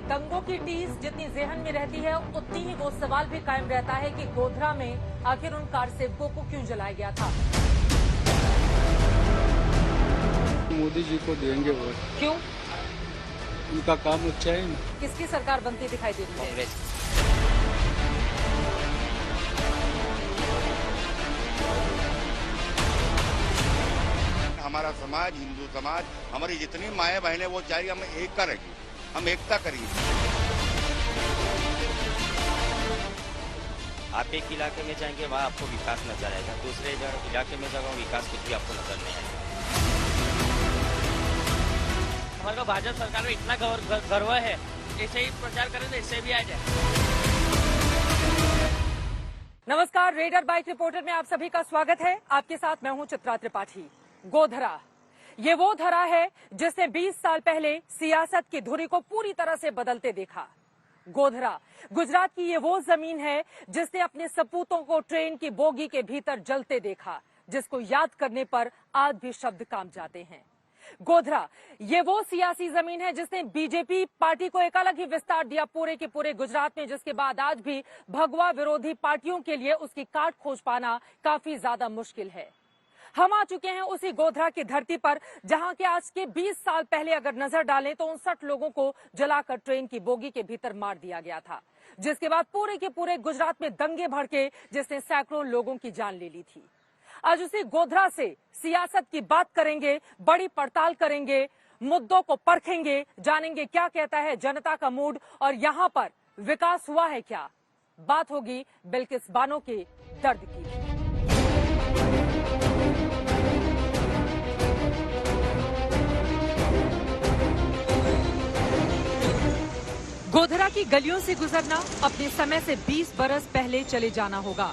दंगों की टीस जितनी जेहन में रहती है उतनी ही वो सवाल भी कायम रहता है कि गोधरा में आखिर उन कार सेवकों को क्यों जलाया गया था। मोदी जी को देंगे वोट। क्यों? उनका काम अच्छा है ना। किसकी सरकार बनती दिखाई दे रही है? हमारा समाज, हिंदू समाज, हमारी जितनी माएँ बहनें वो चाह रही हम एकता रखें, हम एकता करिए। आप एक इलाके में जाएंगे वहाँ आपको विकास नजर आएगा, दूसरे इलाके में जाएगा विकास कुछ भी आपको नजर नहीं आएगा। हमारे को भाजपा सरकार में इतना गर्व है, ऐसे ही प्रचार करें तो इससे भी आ जाए। नमस्कार, रेडर बाइक रिपोर्टर में आप सभी का स्वागत है। आपके साथ मैं हूं चित्रा त्रिपाठी। गोधरा, ये वो धरा है जिसने 20 साल पहले सियासत की धुरी को पूरी तरह से बदलते देखा। गोधरा गुजरात की ये वो जमीन है जिसने अपने सपूतों को ट्रेन की बोगी के भीतर जलते देखा, जिसको याद करने पर आज भी शब्द काम जाते हैं। गोधरा ये वो सियासी जमीन है जिसने बीजेपी पार्टी को एक अलग ही विस्तार दिया पूरे के पूरे गुजरात में, जिसके बाद आज भी भगवा विरोधी पार्टियों के लिए उसकी काट खोज पाना काफी ज्यादा मुश्किल है। हम आ चुके हैं उसी गोधरा की धरती पर जहां के आज के 20 साल पहले अगर नजर डालें तो 59 लोगों को जलाकर ट्रेन की बोगी के भीतर मार दिया गया था, जिसके बाद पूरे के पूरे गुजरात में दंगे भड़के जिसने सैकड़ों लोगों की जान ले ली थी। आज उसी गोधरा से सियासत की बात करेंगे, बड़ी पड़ताल करेंगे, मुद्दों को परखेंगे, जानेंगे क्या कहता है जनता का मूड और यहां पर विकास हुआ है क्या। बात होगी बिल्किस बानो के दर्द की। गोधरा की गलियों से गुजरना अपने समय से 20 बरस पहले चले जाना होगा,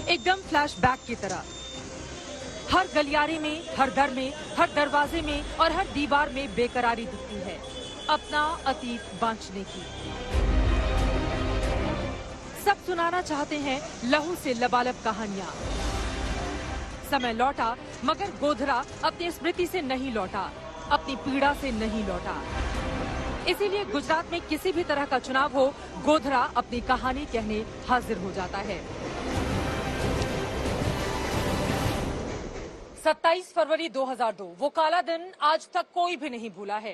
एकदम फ्लैशबैक की तरह। हर गलियारे में, हर दर में, हर दरवाजे में और हर दीवार में बेकरारी दिखती है अपना अतीत बांचने की। सब सुनाना चाहते हैं लहू से लबालब कहानियां। समय लौटा मगर गोधरा अपनी स्मृति से नहीं लौटा, अपनी पीड़ा से नहीं लौटा। इसीलिए गुजरात में किसी भी तरह का चुनाव हो, गोधरा अपनी कहानी कहने हाजिर हो जाता है। 27 फरवरी 2002 वो काला दिन आज तक कोई भी नहीं भूला है।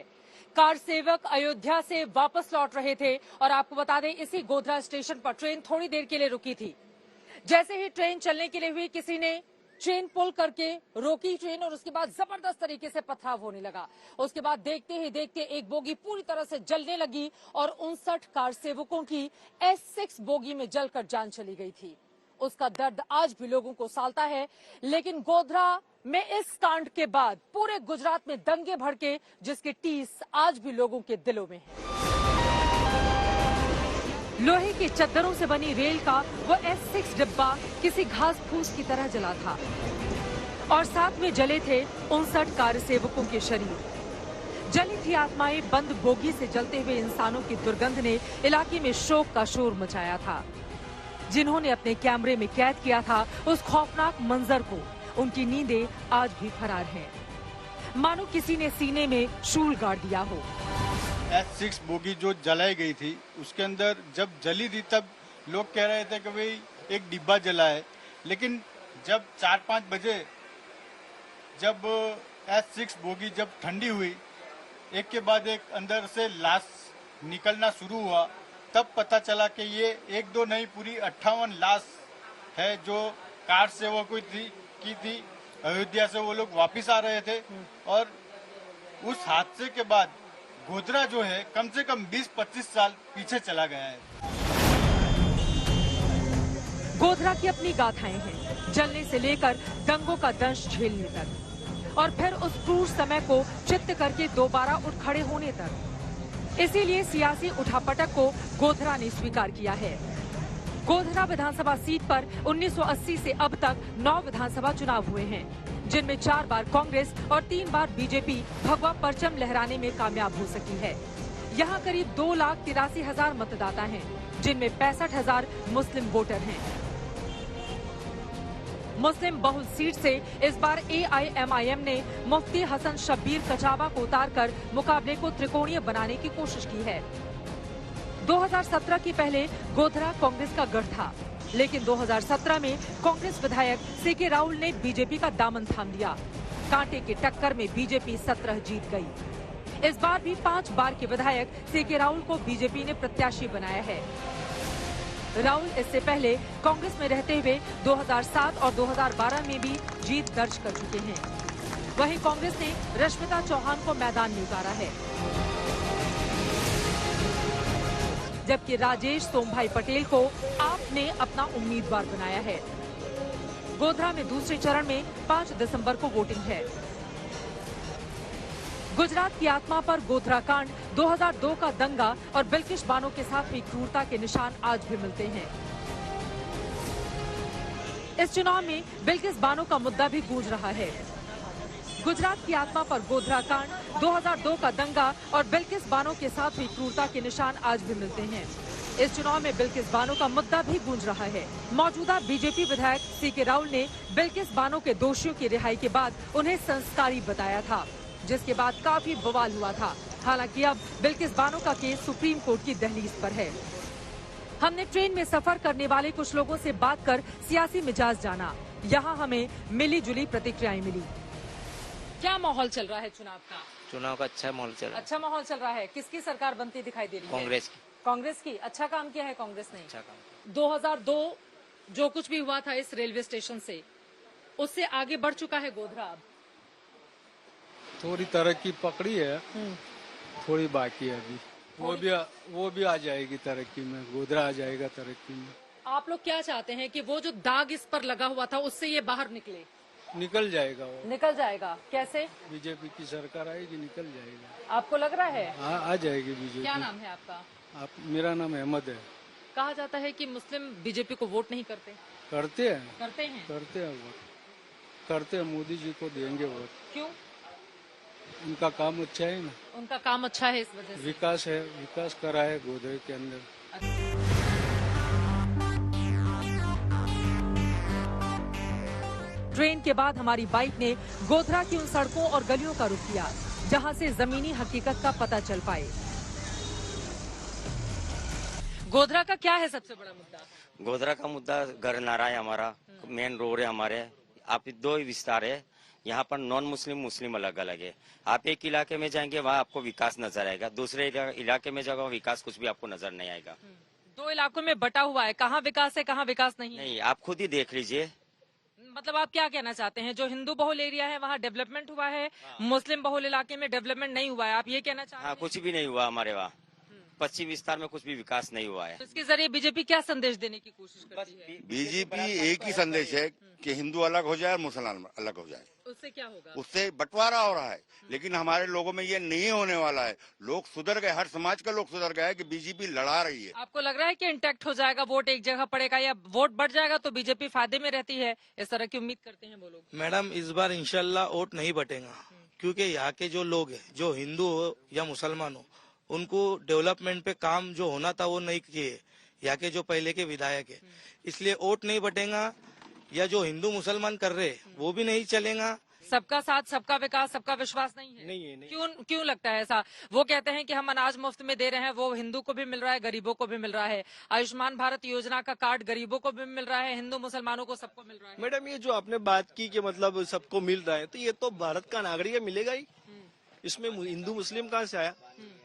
कार सेवक अयोध्या से वापस लौट रहे थे और आपको बता दें इसी गोधरा स्टेशन पर ट्रेन थोड़ी देर के लिए रुकी थी। जैसे ही ट्रेन चलने के लिए हुई, किसी ने चेन पुल करके रोकी ट्रेन और उसके बाद जबरदस्त तरीके से पथराव होने लगा। उसके बाद देखते ही देखते एक बोगी पूरी तरह से जलने लगी और 59 कार सेवकों की S6 बोगी में जलकर जान चली गई थी। उसका दर्द आज भी लोगों को सालता है, लेकिन गोधरा में इस कांड के बाद पूरे गुजरात में दंगे भड़के जिसकी टीस आज भी लोगों के दिलों में है। लोहे की चद्दरों से बनी रेल का वो S6 डिब्बा किसी घास फूस की तरह जला था और साथ में जले थे 59 कार सेवकों के शरीर। जली थी आत्माएं। बंद बोगी से जलते हुए इंसानों की दुर्गंध ने इलाके में शोक का शोर मचाया था। जिन्होंने अपने कैमरे में कैद किया था उस खौफनाक मंजर को, उनकी नींदें आज भी फरार हैं, मानो किसी ने सीने में शूल गाड़ दिया हो। S6 बोगी जो जलाई गई थी उसके अंदर जब जली थी तब लोग कह रहे थे कि भाई एक डिब्बा जला है, लेकिन जब 4-5 बजे जब S6 बोगी जब ठंडी हुई, एक के बाद एक अंदर से लाश निकलना शुरू हुआ, तब पता चला कि ये 1-2 नहीं पूरी 58 लाश है जो कार सेवकों की थी। अयोध्या से वो लोग वापिस आ रहे थे और उस हादसे के बाद गोधरा जो है कम से कम 20-25 साल पीछे चला गया है। गोधरा की अपनी गाथाएं हैं, जलने से लेकर दंगों का दंश झेलने तक और फिर उस क्रूर समय को चित्त करके दोबारा उठ खड़े होने तक। इसीलिए सियासी उठापटक को गोधरा ने स्वीकार किया है। गोधरा विधानसभा सीट पर 1980 से अब तक 9 विधानसभा चुनाव हुए हैं, जिनमें 4 बार कांग्रेस और 3 बार बीजेपी भगवा परचम लहराने में कामयाब हो सकी है। यहाँ करीब 2,83,000 मतदाता हैं, जिनमें 65,000 मुस्लिम वोटर हैं। मुस्लिम बहुल सीट से इस बार AIMIM ने मुफ्ती हसन शब्बीर कचाबा को उतारकर मुकाबले को त्रिकोणीय बनाने की कोशिश की है। 2017 की पहले गोधरा कांग्रेस का गढ़ था, लेकिन 2017 में कांग्रेस विधायक CK राहुल ने बीजेपी का दामन थाम लिया। कांटे की टक्कर में बीजेपी 17 जीत गई। इस बार भी 5 बार के विधायक CK राहुल को बीजेपी ने प्रत्याशी बनाया है। राहुल इससे पहले कांग्रेस में रहते हुए 2007 और 2012 में भी जीत दर्ज कर चुके हैं। वहीं कांग्रेस ने रश्मिता चौहान को मैदान में उतारा है, जबकि राजेश सोमभाई पटेल को आप ने अपना उम्मीदवार बनाया है। गोधरा में दूसरे चरण में 5 दिसंबर को वोटिंग है। गुजरात की आत्मा पर गोधरा कांड, 2002 का दंगा और बिल्किस बानो के साथ हुई क्रूरता के निशान आज भी मिलते हैं। इस चुनाव में बिल्किस बानो का मुद्दा भी गूंज रहा है। गुजरात की आत्मा पर गोधरा कांड, 2002 का दंगा और बिल्किस बानो के साथ हुई क्रूरता के निशान आज भी मिलते हैं। इस चुनाव में बिल्किस बानो का मुद्दा भी गूंज रहा है। मौजूदा बीजेपी विधायक CK राहुल ने बिल्किस बानो के दोषियों की रिहाई के बाद उन्हें संस्कारी बताया था, जिसके बाद काफी बवाल हुआ था। हालांकि अब बिल्किस बानो का केस सुप्रीम कोर्ट की दहलीज पर है। हमने ट्रेन में सफर करने वाले कुछ लोगों से बात कर सियासी मिजाज जाना। यहाँ हमें मिली जुली प्रतिक्रियाएं मिली। क्या माहौल चल रहा है चुनाव का? चुनाव का अच्छा माहौल चल रहा है। अच्छा माहौल चल रहा है। किसकी सरकार बनती दिखाई दे रही है? कांग्रेस की। कांग्रेस की। अच्छा काम किया है कांग्रेस ने। अच्छा काम। 2002 जो कुछ भी हुआ था इस रेलवे स्टेशन से, उससे आगे बढ़ चुका है गोधरा। अब थोड़ी तरक्की पकड़ी है, थोड़ी बाकी है अभी। वो भी आ जाएगी तरक्की में, गोधरा आ जाएगा तरक्की में। आप लोग क्या चाहते हैं कि वो जो दाग इस पर लगा हुआ था उससे ये बाहर निकले? निकल जाएगा वो। निकल जाएगा कैसे? बीजेपी की सरकार आएगी, निकल जाएगा। आपको लग रहा है? हाँ, आ जाएगी बीजेपी। क्या नाम है आपका? मेरा नाम अहमद है। कहा जाता है कि मुस्लिम बीजेपी को वोट नहीं करते। करते हैं, करते हैं। करते हैं वोट, करते हैं। मोदी जी को देंगे वोट। क्यों? उनका काम अच्छा है ना। उनका काम अच्छा है इस वजह से। विकास है, विकास करा है गोधरे के अंदर। ट्रेन के बाद हमारी बाइक ने गोधरा की उन सड़कों और गलियों का रुख किया जहां से जमीनी हकीकत का पता चल पाए। गोधरा का क्या है सबसे बड़ा मुद्दा? गोधरा का मुद्दा घर नारा है हमारा, मेन रोड है हमारे। आप 2 विस्तार है यहाँ पर, नॉन मुस्लिम मुस्लिम अलग अलग है। आप एक इलाके में जाएंगे वहाँ आपको विकास नजर आएगा, दूसरे इलाके में जाओगे विकास कुछ भी आपको नजर नहीं आएगा। 2 इलाकों में बटा हुआ है, कहाँ विकास है कहाँ विकास नहीं है। नहीं, आप खुद ही देख लीजिए। मतलब आप क्या कहना चाहते हैं, जो हिंदू बहुल एरिया है वहाँ डेवलपमेंट हुआ है, मुस्लिम बहुल इलाके में डेवलपमेंट नहीं हुआ है, आप ये कहना चाहते हैं? हाँ, कुछ भी नहीं हुआ हमारे वहाँ। पश्चिम विस्तार में कुछ भी विकास नहीं हुआ है। तो इसके जरिए बीजेपी क्या संदेश देने की कोशिश करती है? बीजेपी एक ही संदेश है कि हिंदू अलग हो जाए और मुसलमान अलग हो जाए। उससे क्या होगा? उससे बंटवारा हो रहा है, लेकिन हमारे लोगों में ये नहीं होने वाला है। लोग सुधर गए, हर समाज का लोग सुधर गए कि बीजेपी लड़ा रही है। आपको लग रहा है कि इंटैक्ट हो जाएगा, वोट एक जगह पड़ेगा या वोट बढ़ जाएगा तो बीजेपी फायदे में रहती है, इस तरह की उम्मीद करते हैं वो लोग? मैडम, इस बार इंशाल्लाह वोट नहीं बटेगा, क्योंकि यहाँ के जो लोग हैं, जो हिंदू हो या मुसलमान हो, उनको डेवलपमेंट पे काम जो होना था वो नहीं किए यहाँ के जो पहले के विधायक है। इसलिए वोट नहीं बटेगा, या जो हिंदू मुसलमान कर रहे वो भी नहीं चलेगा। सबका साथ सबका विकास सबका विश्वास नहीं है। नहीं। क्यों लगता है ऐसा? वो कहते हैं कि हम अनाज मुफ्त में दे रहे हैं, वो हिंदू को भी मिल रहा है, गरीबों को भी मिल रहा है। आयुष्मान भारत योजना का कार्ड गरीबों को भी मिल रहा है, हिंदू मुसलमानों को सबको मिल रहा है। मैडम, ये जो आपने बात की कि मतलब सबको मिल रहा है, तो ये तो भारत का नागरिक है, मिलेगा ही। इसमें हिंदू मुस्लिम कहाँ से आया?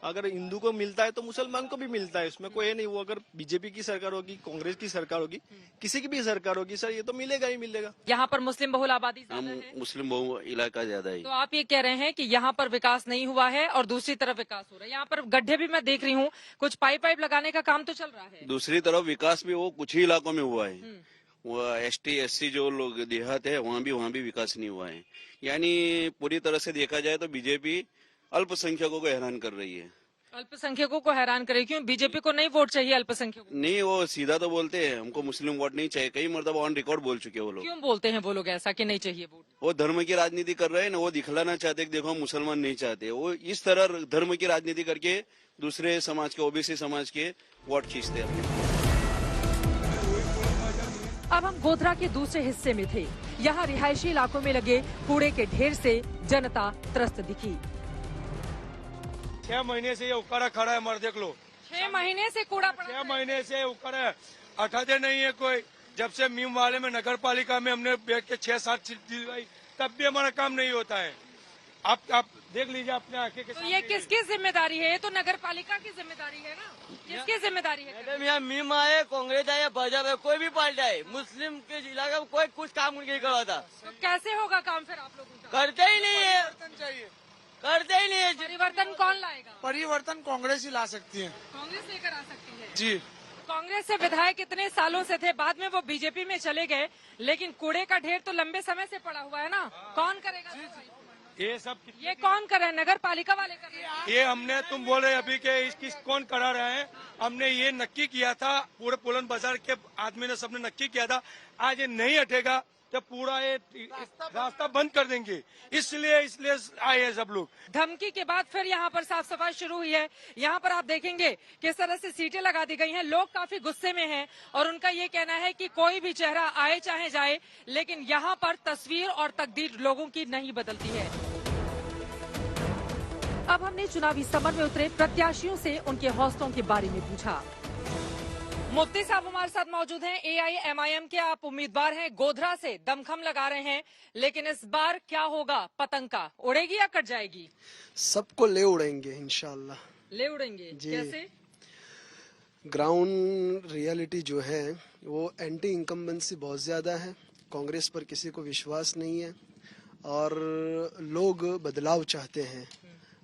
अगर हिंदू को मिलता है तो मुसलमान को भी मिलता है, इसमें कोई नहीं। वो अगर बीजेपी की सरकार होगी, कांग्रेस की सरकार होगी, किसी की भी सरकार होगी, सर ये तो मिलेगा ही मिलेगा। यहाँ पर मुस्लिम बहुल आबादी ज्यादा है, मुस्लिम बहुल इलाका ज्यादा है। तो आप ये कह रहे हैं कि यहाँ पर विकास नहीं हुआ है और दूसरी तरफ विकास हो रहा है। यहाँ पर गड्ढे भी मैं देख रही हूँ, कुछ पाइप लगाने का काम तो चल रहा है। दूसरी तरफ विकास भी वो कुछ ही इलाकों में हुआ है। वो ST SC जो लोग देहात है वहाँ भी विकास नहीं हुआ है। यानी पूरी तरह से देखा जाए तो बीजेपी अल्पसंख्यकों को हैरान कर रही है। अल्पसंख्यकों को हैरान करे? क्यों? बीजेपी को नहीं वोट चाहिए अल्पसंख्यकों? नहीं, वो सीधा तो बोलते हैं हमको मुस्लिम वोट नहीं चाहिए, कई मर्तबा ऑन रिकॉर्ड बोल चुके हैं वो लोग। क्यों बोलते हैं वो लोग ऐसा कि नहीं चाहिए वोट? वो धर्म की राजनीति कर रहे हैं ना, वो दिखलाना चाहते कि देखो हम मुसलमान नहीं चाहते। वो इस तरह धर्म की राजनीति करके दूसरे समाज के, OBC समाज के वोट खींचते हैं। अब हम गोधरा के दूसरे हिस्से में थे। यहाँ रिहायशी इलाकों में लगे कूड़े के ढेर से जनता त्रस्त दिखी। 6 महीने से ये उखाड़ा खड़ा है, मर देख लो। 6 महीने से कूड़ा पड़ा 6 महीने से उखाड़ा है, हटाते नहीं है कोई। जब से मीम वाले में नगर पालिका में हमने बैठ के 6-7 सीट दिलवाई, तब भी हमारा काम नहीं होता है। आप देख लीजिए अपने आंखें के तो ये किसकी जिम्मेदारी है? ये तो नगर पालिका की जिम्मेदारी है ना। किसकी जिम्मेदारी है? मैडम यहाँ मीम आए, कांग्रेस आए, भाजपा है, कोई भी पार्टी आए, मुस्लिम के इलाके में कोई कुछ काम नहीं करवाता। तो कैसे होगा काम फिर आप लोगों का? करते ही नहीं है, करते ही नहीं है। परिवर्तन कौन लाएगा? परिवर्तन कांग्रेस ही ला सकती है। कांग्रेस लेकर आ सकती है जी। कांग्रेस से विधायक इतने सालों से थे, बाद में वो बीजेपी में चले गए, लेकिन कूड़े का ढेर तो लंबे समय से पड़ा हुआ है ना। कौन करेगा? ये सब ये कौन कर रहा है? नगर पालिका वाले कर रहे हैं। ये हमने, तुम बोल रहे अभी के इसकी कौन करा रहे हैं, हमने ये नक्की किया था, पूरे पुलन बाजार के आदमी ने सबने नक्की किया था। आज ये नहीं हटेगा तो पूरा ये रास्ता बंद कर देंगे, इसलिए आए हैं सब लोग। धमकी के बाद फिर यहाँ पर साफ सफाई शुरू हुई है। यहाँ पर आप देखेंगे किस तरह से सीटें लगा दी गई हैं। लोग काफी गुस्से में हैं और उनका ये कहना है कि कोई भी चेहरा आए चाहे जाए, लेकिन यहाँ पर तस्वीर और तकदीर लोगों की नहीं बदलती है। अब हमने चुनावी समर में उतरे प्रत्याशियों से उनके हौसलों के बारे में पूछा। मुफ्ती साहब हमारे साथ मौजूद हैं। AIMIM के आप उम्मीदवार हैं, गोधरा से दमखम लगा रहे हैं, लेकिन इस बार क्या होगा? पतंग का उड़ेगी या कट जाएगी? सबको ले उड़ेंगे इंशाल्लाह। ले उड़ेंगे जी। कैसे? ग्राउंड रियलिटी जो है वो एंटी इनकम्बेंसी बहुत ज्यादा है, कांग्रेस पर किसी को विश्वास नहीं है और लोग बदलाव चाहते हैं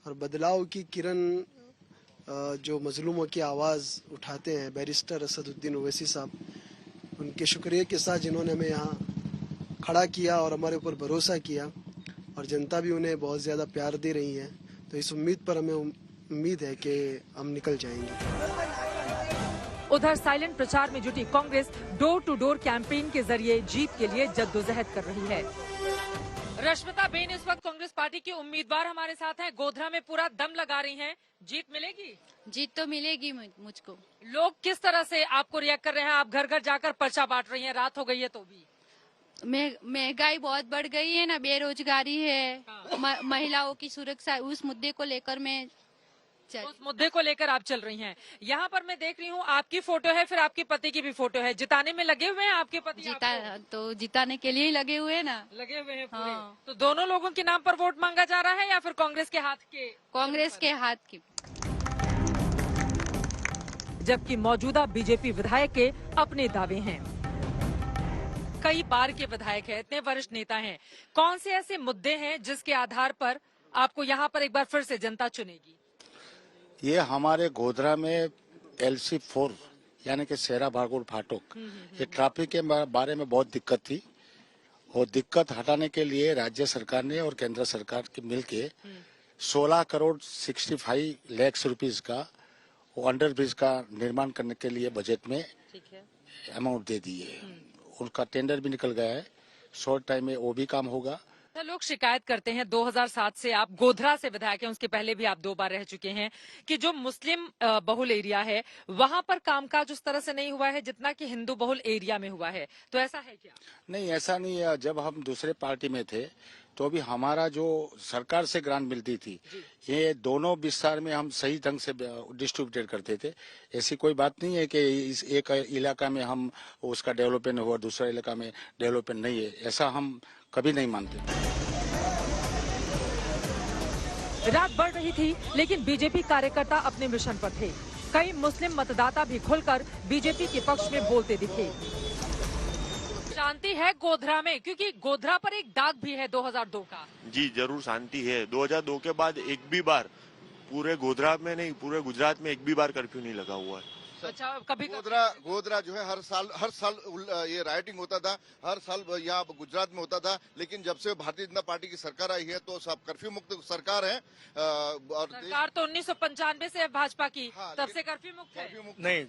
और बदलाव की किरण जो मजलूमों की आवाज़ उठाते हैं बैरिस्टर असदुद्दीन ओवैसी साहब, उनके शुक्रिया के साथ जिन्होंने हमें यहाँ खड़ा किया और हमारे ऊपर भरोसा किया और जनता भी उन्हें बहुत ज़्यादा प्यार दे रही है, तो इस उम्मीद पर हमें उम्मीद है कि हम निकल जाएंगे। उधर साइलेंट प्रचार में जुटी Congress door to door campaign के जरिए जीत के लिए जद्दोजहद कर रही है। रश्मिता बेन इस वक्त कांग्रेस पार्टी की उम्मीदवार हमारे साथ हैं। गोधरा में पूरा दम लगा रही हैं। जीत मिलेगी? जीत तो मिलेगी मुझको। लोग किस तरह से आपको रिएक्ट कर रहे हैं? आप घर घर जाकर पर्चा बांट रही हैं, रात हो गई है तो भी। महंगाई बहुत बढ़ गई है ना, बेरोजगारी है, महिलाओं की सुरक्षा, उस मुद्दे को लेकर मैं उस मुद्दे को लेकर आप चल रही हैं। यहाँ पर मैं देख रही हूँ आपकी फोटो है, फिर आपके पति की भी फोटो है। जिताने में लगे हुए हैं आपके पति? तो जिताने के लिए ही लगे हुए हैं ना। लगे हुए हैं पूरे। हाँ। तो दोनों लोगों के नाम पर वोट मांगा जा रहा है या फिर कांग्रेस के हाथ के? कांग्रेस के हाथ की। जबकि मौजूदा बीजेपी विधायक के अपने दावे हैं। कई बार के विधायक हैं, इतने वरिष्ठ नेता हैं। कौन से ऐसे मुद्दे हैं जिसके आधार पर आपको यहाँ पर एक बार फिर से जनता चुनेगी? ये हमारे गोधरा में LC4 यानी कि शेरा भागुड़ फाटक, ये ट्रैफिक के बारे में बहुत दिक्कत थी और दिक्कत हटाने के लिए राज्य सरकार ने और केंद्र सरकार के मिलके 16 करोड़ 65 लाख रुपीस का वो अंडरब्रिज का निर्माण करने के लिए बजट में अमाउंट दे दी है। उनका टेंडर भी निकल गया है, शॉर्ट टाइम में वो भी काम होगा। तो लोग शिकायत करते हैं, 2007 से आप गोधरा से विधायक हैं, उसके पहले भी आप 2 बार रह चुके हैं, कि जो मुस्लिम बहुल एरिया है वहां पर कामकाज उस तरह से नहीं हुआ है जितना कि हिंदू बहुल एरिया में हुआ है। तो ऐसा है क्या? नहीं, ऐसा नहीं है। जब हम दूसरे पार्टी में थे तो भी हमारा जो सरकार से ग्रांट मिलती थी, ये दोनों विस्तार में हम सही ढंग से डिस्ट्रीब्यूटेड करते थे। ऐसी कोई बात नहीं है कि इस एक इलाका में हम उसका डेवलपमेंट हुआ, दूसरा इलाका में डेवलपमेंट नहीं है, ऐसा हम कभी नहीं मानते। रात बढ़ रही थी लेकिन बीजेपी कार्यकर्ता अपने मिशन पर थे। कई मुस्लिम मतदाता भी खुलकर बीजेपी के पक्ष में बोलते दिखे। शांति है गोधरा में, क्योंकि गोधरा पर एक दाग भी है 2002 का। जी जरूर शांति है। 2002 के बाद एक भी बार पूरे गोधरा में नहीं, पूरे गुजरात में एक भी बार कर्फ्यू नहीं लगा हुआ है। अच्छा, कभी गोधरा जो है हर साल ये राइटिंग होता था, हर साल यहाँ गुजरात में होता था, लेकिन जब से भारतीय जनता पार्टी की सरकार आई है तो सब कर्फ्यू मुक्त सरकार है। और सरकार तो 1995 से है भाजपा की। हाँ, तब से कर्फ्यू मुक्त है? नहीं,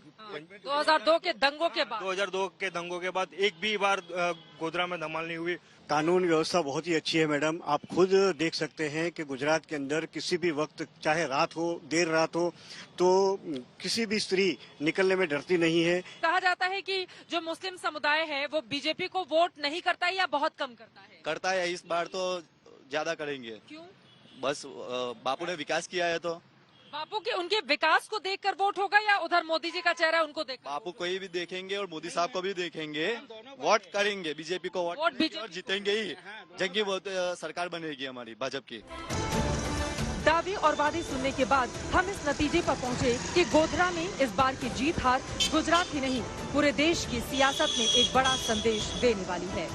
2002 के दंगों के बाद। 2002 के दंगों के बाद एक भी बार गोधरा में धमाल नहीं हुई। कानून व्यवस्था बहुत ही अच्छी है मैडम। आप खुद देख सकते हैं कि गुजरात के अंदर किसी भी वक्त, चाहे रात हो देर रात हो, तो किसी भी स्त्री निकलने में डरती नहीं है। कहा जाता है कि जो मुस्लिम समुदाय है वो बीजेपी को वोट नहीं करता है या बहुत कम करता है? करता है, इस बार तो ज्यादा करेंगे। क्यों? बस बापू ने विकास किया है तो। बापू के उनके विकास को देखकर वोट होगा या उधर मोदी जी का चेहरा उनको देख? बापू कोई भी देखेंगे और मोदी साहब को भी देखेंगे, वोट करेंगे बीजेपी को, वोट और जीतेंगे ही। जंगी सरकार बनेगी हमारी भाजपा की। दावे और वादे सुनने के बाद हम इस नतीजे पर पहुंचे कि गोधरा में इस बार की जीत हार गुजरात ही नहीं पूरे देश की सियासत में एक बड़ा संदेश देने वाली है।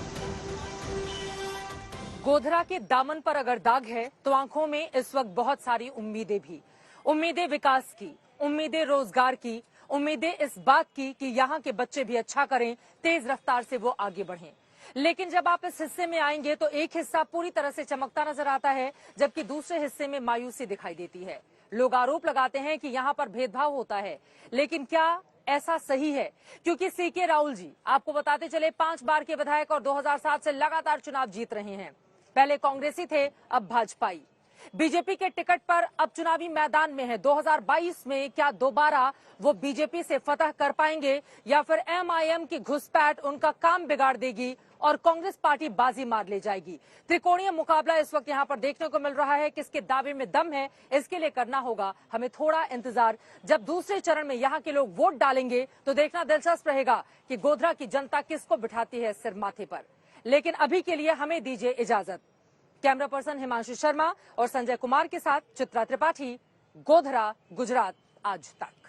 गोधरा के दामन पर अगर दाग है तो आंखों में इस वक्त बहुत सारी उम्मीदें भी, उम्मीदें विकास की, उम्मीदें रोजगार की, उम्मीदें इस बात की कि यहाँ के बच्चे भी अच्छा करें, तेज रफ्तार से वो आगे बढ़ें। लेकिन जब आप इस हिस्से में आएंगे तो एक हिस्सा पूरी तरह से चमकता नजर आता है, जबकि दूसरे हिस्से में मायूसी दिखाई देती है। लोग आरोप लगाते हैं कि यहाँ पर भेदभाव होता है, लेकिन क्या ऐसा सही है? क्योंकि सीके राहुल जी, आपको बताते चले, 5 बार के विधायक और 2007 से लगातार चुनाव जीत रहे हैं। पहले कांग्रेसी थे, अब भाजपाई। बीजेपी के टिकट पर अब चुनावी मैदान में है। 2022 में क्या दोबारा वो बीजेपी से फतह कर पाएंगे या फिर एमआईएम की घुसपैठ उनका काम बिगाड़ देगी और कांग्रेस पार्टी बाजी मार ले जाएगी? त्रिकोणीय मुकाबला इस वक्त यहाँ पर देखने को मिल रहा है। किसके दावे में दम है, इसके लिए करना होगा हमें थोड़ा इंतजार। जब दूसरे चरण में यहाँ के लोग वोट डालेंगे तो देखना दिलचस्प रहेगा कि गोधरा की जनता किसको बिठाती है सिर माथे पर। लेकिन अभी के लिए हमें दीजिए इजाजत। कैमरा पर्सन हिमांशु शर्मा और संजय कुमार के साथ चित्रा त्रिपाठी, गोधरा, गुजरात आज तक।